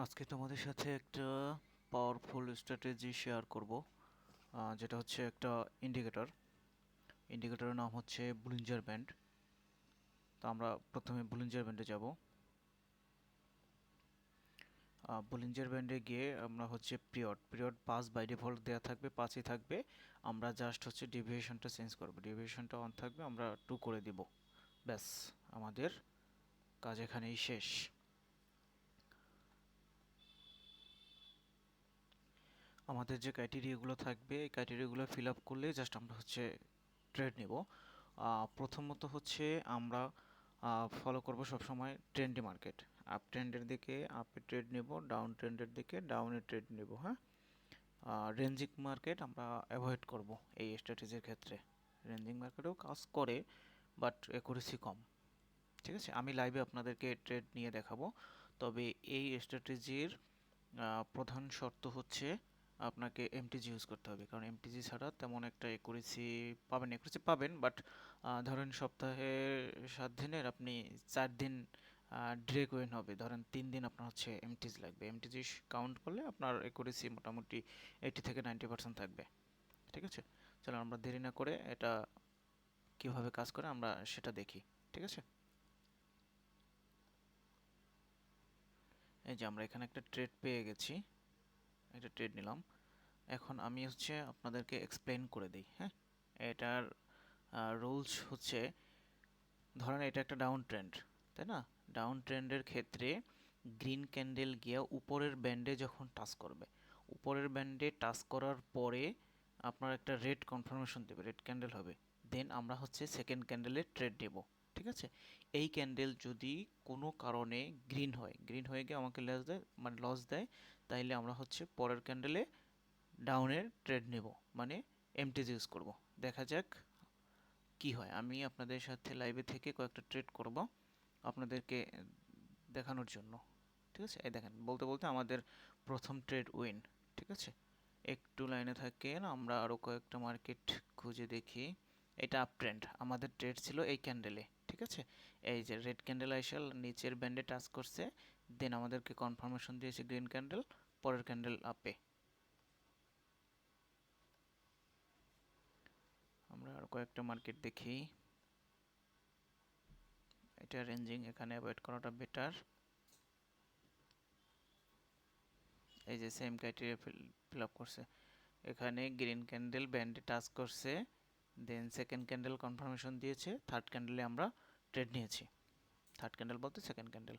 আজকে তোমাদের সাথে একটা পাওয়ারফুল স্ট্র্যাটেজি শেয়ার করব, যেটা হচ্ছে একটা ইন্ডিকেটর। ইন্ডিকেটরের নাম হচ্ছে বুলিঞ্জার ব্যান্ড। তো আমরা প্রথমে বুলিঞ্জার ব্যান্ডে যাব। বুলিঞ্জার ব্যান্ডে গিয়ে আমরা হচ্ছে পিরিয়ড পিরিয়ড 5 বাই ডিফল্ট দেওয়া থাকবে, 5ই থাকবে। আমরা জাস্ট হচ্ছে ডেভিয়েশনটা চেঞ্জ করব, ডেভিয়েশনটা অন থাকবে, আমরা 2 করে দিব। ব্যাস, আমাদের কাজ এখানেই শেষ। আমাদের যে ক্রাইটেরিয়াগুলো থাকবে এই ক্রাইটেরিয়াগুলো ফিল আপ করলে জাস্ট আমরা হচ্ছে ট্রেড নিব। প্রথমত হচ্ছে আমরা ফলো করব সবসময় ট্রেন্ডি মার্কেট। আপ ট্রেন্ডের দিকে আপে ট্রেড নেব, ডাউন ট্রেন্ডের দিকে ডাউনে ট্রেড নেব। হ্যাঁ, রেঞ্জিং মার্কেট আমরা অ্যাভয়েড করব এই স্ট্র্যাটেজির ক্ষেত্রে। রেঞ্জিং মার্কেটেও কাজ করে, বাট অ্যাকুরেসি কম। ঠিক আছে, আমি লাইভে আপনাদেরকে ট্রেড নিয়ে দেখাবো। তবে এই স্ট্র্যাটেজির প্রধান শর্ত হচ্ছে আপনাকে এমটিজি ইউজ করতে হবে, কারণ এমটিজি ছাড়া তেমন একটা একুরেসি পাবেন। একুরেসি পাবেন, বাট ধরেন সপ্তাহে 7 দিনের আপনি 4 দিন ড্রেক ওয়েন হবে, ধরেন 3 দিন আপনার হচ্ছে এমটিজি লাগবে। এমটিজি কাউন্ট করলে আপনার একুরেসি মোটামুটি 80 থেকে 90% থাকবে। ঠিক আছে, চলো আমরা দেরি না করে এটা কিভাবে কাজ করে আমরা সেটা দেখি। ঠিক আছে, এই যে আমরা এখানে একটা ট্রেড পেয়ে গেছি, একটা ট্রেড নিলাম। এখন আমি হচ্ছে আপনাদেরকে এক্সপ্লেন করে দিই। হ্যাঁ, এটার রুলস হচ্ছে, ধরেন এটা একটা ডাউন ট্রেন্ড, তাই না? ডাউন ট্রেন্ডের ক্ষেত্রে গ্রিন ক্যান্ডেল গিয়ে উপরের ব্যান্ডে যখন টাচ করবে, উপরের ব্যান্ডে টাচ করার পরে আপনার একটা রেড কনফার্মেশন দেবে, রেড ক্যান্ডেল হবে। দেন আমরা হচ্ছে সেকেন্ড ক্যান্ডেলে ট্রেড দেব। ঠিক আছে, এই ক্যান্ডেল যদি কোনো কারণে গ্রিন হয়, গ্রিন হয়ে গিয়ে আমাকে লস দেয়, মানে লস দেয়, তাইলে আমরা হচ্ছে পরের ক্যান্ডেলে ডাউনের ট্রেড নেব, মানে এমটিজি ইউজ করব। দেখা যাক কি হয়। আমি আপনাদের সাথে লাইভে থেকে কয়েকটা ট্রেড করব আপনাদেরকে দেখানোর জন্য। ঠিক আছে, এই দেখেন, বলতে বলতে আমাদের প্রথম ট্রেড উইন। ঠিক আছে, একটু লাইনে থাকেন, আমরা আরও কয়েকটা মার্কেট খুঁজে দেখি। এটা আপ ট্রেন্ড, আমাদের ট্রেড ছিল এই ক্যান্ডেলে। ঠিক আছে, এই যে রেড ক্যান্ডেল আইসাল নিচের ব্যান্ডে টাচ করছে, দেন আমাদেরকে কনফার্মেশন দিয়েছে গ্রিন ক্যান্ডেল, পরের ক্যান্ডেল আপে। আমরা আর কয়েকটা মার্কেট দেখি। এটা রেঞ্জিং, এখানে অ্যাভয়েড করাটা বেটার। এই যে সেম ক্রাইটেরিয়া ফিল আপ করছে, এখানে গ্রিন ক্যান্ডেল ব্যান্ডে টাচ করছে, দেন সেকেন্ড ক্যান্ডেল কনফার্মেশন দিয়েছে, থার্ড ক্যান্ডেলে আমরা ট্রেড নিয়েছি। থার্ড ক্যান্ডেল বলতে সেকেন্ড ক্যান্ডেল।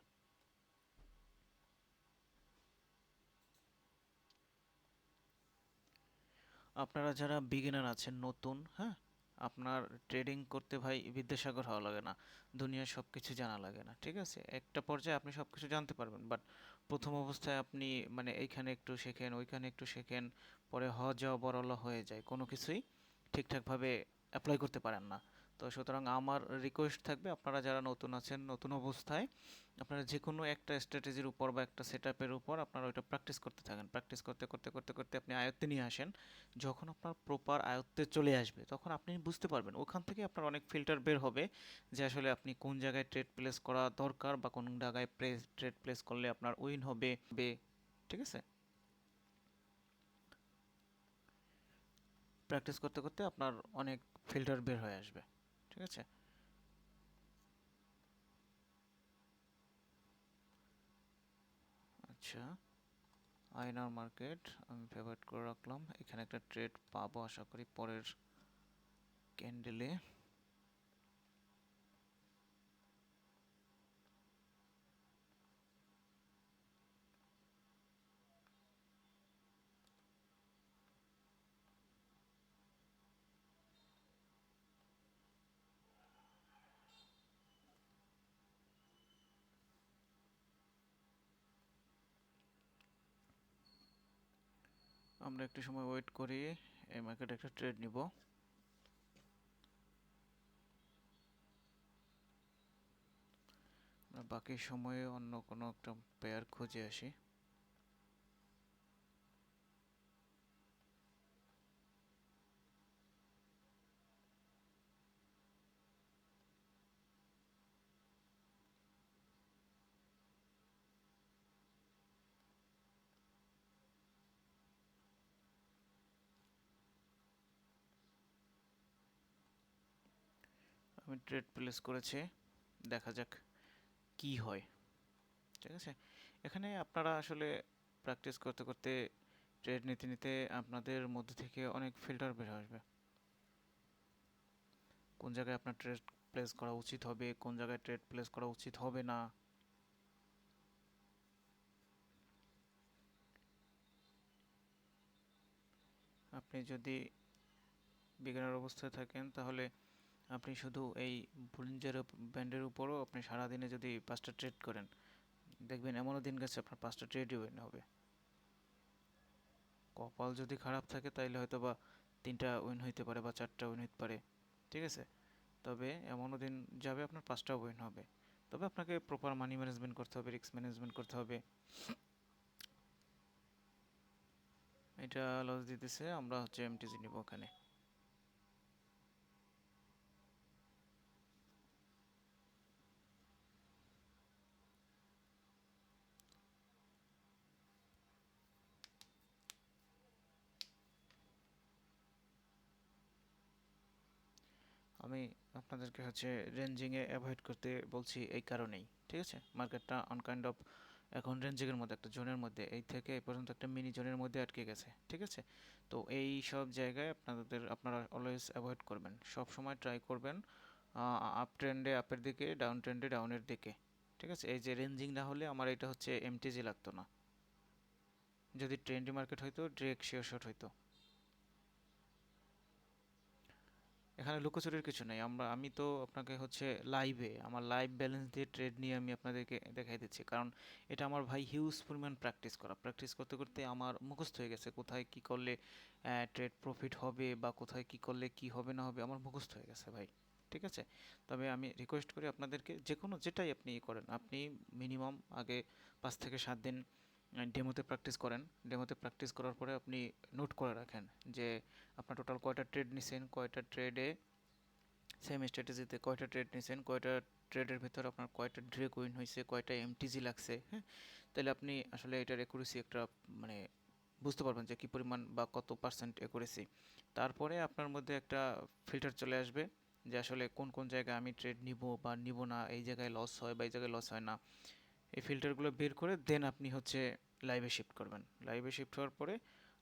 আপনারা যারা বিগিনার আছেন, নতুন, হ্যাঁ, আপনার ট্রেডিং করতে ভাই বিদ্যাসাগর হওয়া লাগে না, দুনিয়ার সব কিছু জানা লাগে না। ঠিক আছে, একটা পর্যায়ে আপনি সব কিছু জানতে পারবেন, বাট প্রথম অবস্থায় আপনি মানে এইখানে একটু শেখেন, ওইখানে একটু শেখেন, পরে যাওয়া বড়লা হয়ে যায়, কোনো কিছুই ঠিকঠাকভাবে অ্যাপ্লাই করতে পারেন না। তো সুতরাং আমার রিকোয়েস্ট থাকবে, আপনারা যারা নতুন আছেন, নতুন অবস্থায় আপনারা যে কোনো একটা স্ট্র্যাটেজির উপর বা একটা সেট আপের উপর আপনারা ওইটা প্র্যাকটিস করতে থাকেন। প্র্যাকটিস করতে করতে করতে করতে আপনি আয়ত্তে নিয়ে আসেন। যখন আপনার প্রপার আয়ত্তে চলে আসবে, তখন আপনি বুঝতে পারবেন, ওখান থেকে আপনার অনেক ফিল্টার বের হবে যে আসলে আপনি কোন জায়গায় ট্রেড প্লেস করা দরকার, বা কোন জায়গায় ট্রেড প্লেস করলে আপনার উইন হবে। ঠিক আছে, প্র্যাকটিস করতে করতে আপনার অনেক ফিল্টার বের হয়ে আসবে। ঠিক আছে, আচ্ছা, আয়নার মার্কেট আমি ফেভারিট করে রাখলাম। এখানে একটা ট্রেড পাবো আশা করি পরের ক্যান্ডেলে। আমরা একটু সময় ওয়েট করি, এই মার্কেটে একটা ট্রেড নিব। আমরা বাকি সময়ে অন্য কোনো একটা পেয়ার খুঁজে আসি। ট্রেড প্লেস করেছি, দেখা যাক কি হয়। ঠিক আছে, এখানে আপনারা আসলে প্র্যাকটিস করতে করতে ট্রেড নিতে নিতে আপনাদের মধ্যে থেকে অনেক ফিল্টার বের আসবে। কোন জায়গায় আপনার ট্রেড প্লেস করা উচিত হবে, কোন জায়গায় ট্রেড প্লেস করা উচিত হবে না। আপনি যদি বিগিনার অবস্থায় থাকেন তাহলে আপনি শুধু এই বুলিঞ্জার ব্যান্ডের উপরও আপনি সারাদিনে যদি 5টা ট্রেড করেন, দেখবেন এমনও দিন গেছে আপনার 5টা ট্রেডই উইন হবে। কপাল যদি খারাপ থাকে তাইলে হয়তো বা 3টা উইন হইতে পারে বা 4টা উইন হইতে পারে। ঠিক আছে, তবে এমনও দিন যাবে আপনার 5টা উইন হবে। তবে আপনাকে প্রপার মানি ম্যানেজমেন্ট করতে হবে, রিস্ক ম্যানেজমেন্ট করতে হবে। এটা লস দিতেছে, আমরা হচ্ছে এমটিজি নিব ওখানে। আমি আপনাদেরকে হচ্ছে রেঞ্জিংয়ে অ্যাভয়েড করতে বলছি এই কারণেই। ঠিক আছে, মার্কেটটা অন কাইন্ড অফ এখন রেঞ্জিংয়ের মধ্যে, একটা জোনের মধ্যে, এই থেকে এই পর্যন্ত একটা মিনি জোনের মধ্যে আটকে গেছে। ঠিক আছে, তো এই সব জায়গায় আপনারা অলওয়েজ অ্যাভয়েড করবেন, সব সময় ট্রাই করবেন আপ ট্রেন্ডে আপের দিকে, ডাউন ট্রেন্ডে ডাউনের দিকে। ঠিক আছে, এই যে রেঞ্জিং না হলে আমার এটা হচ্ছে এমটিজি লাগতো না। যদি ট্রেন্ডি মার্কেট হইতো ডিরেক্ট শেয়ার শর্ট হইতো। এখানে লুকোচুরির কিছু নেই, আমি তো আপনাকে হচ্ছে লাইভে আমার লাইভ ব্যালেন্স দিয়ে ট্রেড নিয়ে আমি আপনাদেরকে দেখাই দিচ্ছি, কারণ এটা আমার ভাই হিউজ পরিমাণ প্র্যাকটিস করতে করতে আমার মুখস্থ হয়ে গেছে, কোথায় কি করলে ট্রেড প্রফিট হবে বা কোথায় কি করলে কি হবে না হবে আমার মুখস্থ হয়ে গেছে ভাই। ঠিক আছে, তবে আমি রিকোয়েস্ট করি আপনাদেরকে, যে কোনো যেটাই আপনি করেন, আপনি মিনিমাম আগে 5 থেকে 7 দিন ডেমোতে প্র্যাকটিস করেন। ডেমোতে প্র্যাকটিস করার পরে আপনি নোট করে রাখেন যে আপনার টোটাল কয়টা ট্রেড নিছেন, কয়টা ট্রেডে সেম স্ট্র্যাটেজিতে কয়টা ট্রেড নিছেন, কয়টা ট্রেডের ভিতর আপনার কয়টা ড্রেক উইন হয়েছে, কয়টা এমটিজি লাগছে। হ্যাঁ, তাহলে আপনি আসলে এটার একুরেসি একটা মানে বুঝতে পারবেন যে কী পরিমাণ বা কত পার্সেন্ট একুরেসি। তারপরে আপনার মধ্যে একটা ফিল্টার চলে আসবে যে আসলে কোন কোন জায়গায় আমি ট্রেড নিব বা নিব না, এই জায়গায় লস হয় বা এই জায়গায় লস হয় না। এই ফিল্টারগুলো বের করে দেন আপনি হচ্ছে লাইভে শিফট করবেন। লাইভে শিফট হওয়ার পরে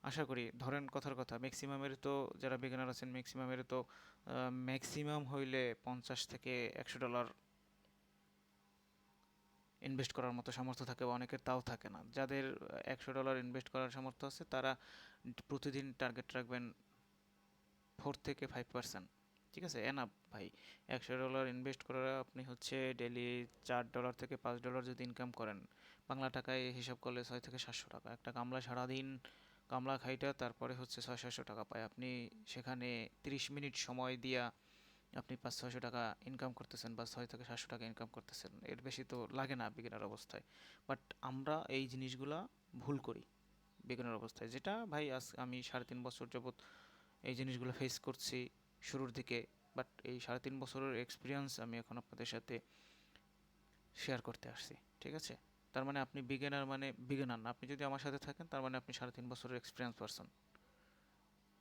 আশা করি, ধরেন কথার কথা, ম্যাক্সিমামের তো যারা বিগিনার আছেন ম্যাক্সিমামের তো ম্যাক্সিমাম হইলে $50 থেকে $100 ইনভেস্ট করার মতো সামর্থ্য থাকে, বা অনেকের তাও থাকে না। যাদের $100 ইনভেস্ট করার সামর্থ্য আছে তারা প্রতিদিন টার্গেট রাখবেন 4 থেকে 5%। ঠিক আছে, এনাফ ভাই। $100 ইনভেস্ট করা আপনি হচ্ছে ডেলি $4 থেকে $5 যদি ইনকাম করেন, বাংলা টাকায় হিসাব করলে 600 থেকে 700 টাকা। একটা কামলা সারাদিন কামলা খাইটা তারপরে হচ্ছে 600-700 টাকা পায়। আপনি সেখানে 30 মিনিট সময় দিয়া আপনি 500-600 টাকা ইনকাম করতেছেন, বা 6 থেকে 700 টাকা ইনকাম করতেছেন, এর বেশি তো লাগে না বিগিনার অবস্থায়। বাট আমরা এই জিনিসগুলা ভুল করি বিগিনার অবস্থায়, যেটা ভাই আজ আমি 3.5 বছর যাবত এই জিনিসগুলো ফেস করছি শুরুর দিকে। বাট এই 3.5 বছরের এক্সপিরিয়েন্স আমি এখন আপনাদের সাথে শেয়ার করতে আসছি। ঠিক আছে, তার মানে আপনি বিগিনার মানে বিগিনার না, আপনি যদি আমার সাথে থাকেন তার মানে আপনি 3.5 বছরের এক্সপিরিয়েন্স পারসন।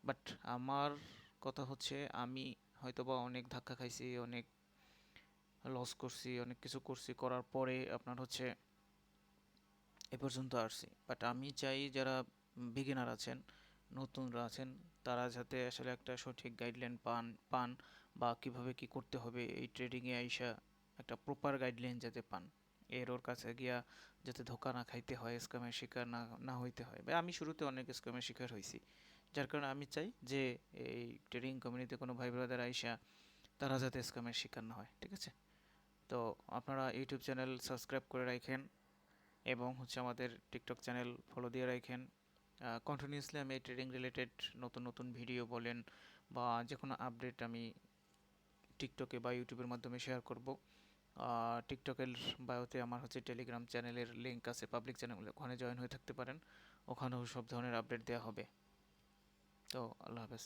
বাট আমার কথা হচ্ছে, আমি হয়তোবা অনেক ধাক্কা খাইছি, অনেক লস করছি, অনেক কিছু করছি, করার পরে আপনার হচ্ছে এ পর্যন্ত আসছি। বাট আমি চাই যারা বিগিনার আছেন, নতুনরা আছেন, তারা যাতে আসলে একটা সঠিক গাইডলাইন পান বা কিভাবে কি করতে হবে এই ট্রেডিংয়ে আইসা একটা প্রপার গাইডলাইন যাতে পান। এর ওর কাছে গিয়া যাতে ধোকা না খাইতে হয়, স্ক্যামের শিকার না না হইতে হয়। বা আমি শুরুতে অনেক স্ক্যামের শিকার হয়েছি, যার কারণে আমি চাই যে এই ট্রেডিং কমিউনিটিতে কোনো ভাই ব্রাদার আইসা তারা যাতে স্ক্যামের শিকার না হয়। ঠিক আছে, তো আপনারা ইউটিউব চ্যানেল সাবস্ক্রাইব করে রাখেন এবং হচ্ছে আমাদের টিকটক চ্যানেল ফলো দিয়ে রাখেন। কন্টিনিউয়াসলি আমি ট্রেডিং রিলেটেড নতুন নতুন ভিডিও বলেন বা যে কোনো আপডেট আমি টিকটকে বা ইউটিউবের মাধ্যমে শেয়ার করব। টিকটকের বায়োতে আমার হচ্ছে টেলিগ্রাম চ্যানেলের লিঙ্ক আছে, পাবলিক চ্যানেল, ওখানে জয়েন হয়ে থাকতে পারেন। ওখানেও সব ধরনের আপডেট দেওয়া হবে। তো আল্লাহ হাফেজ।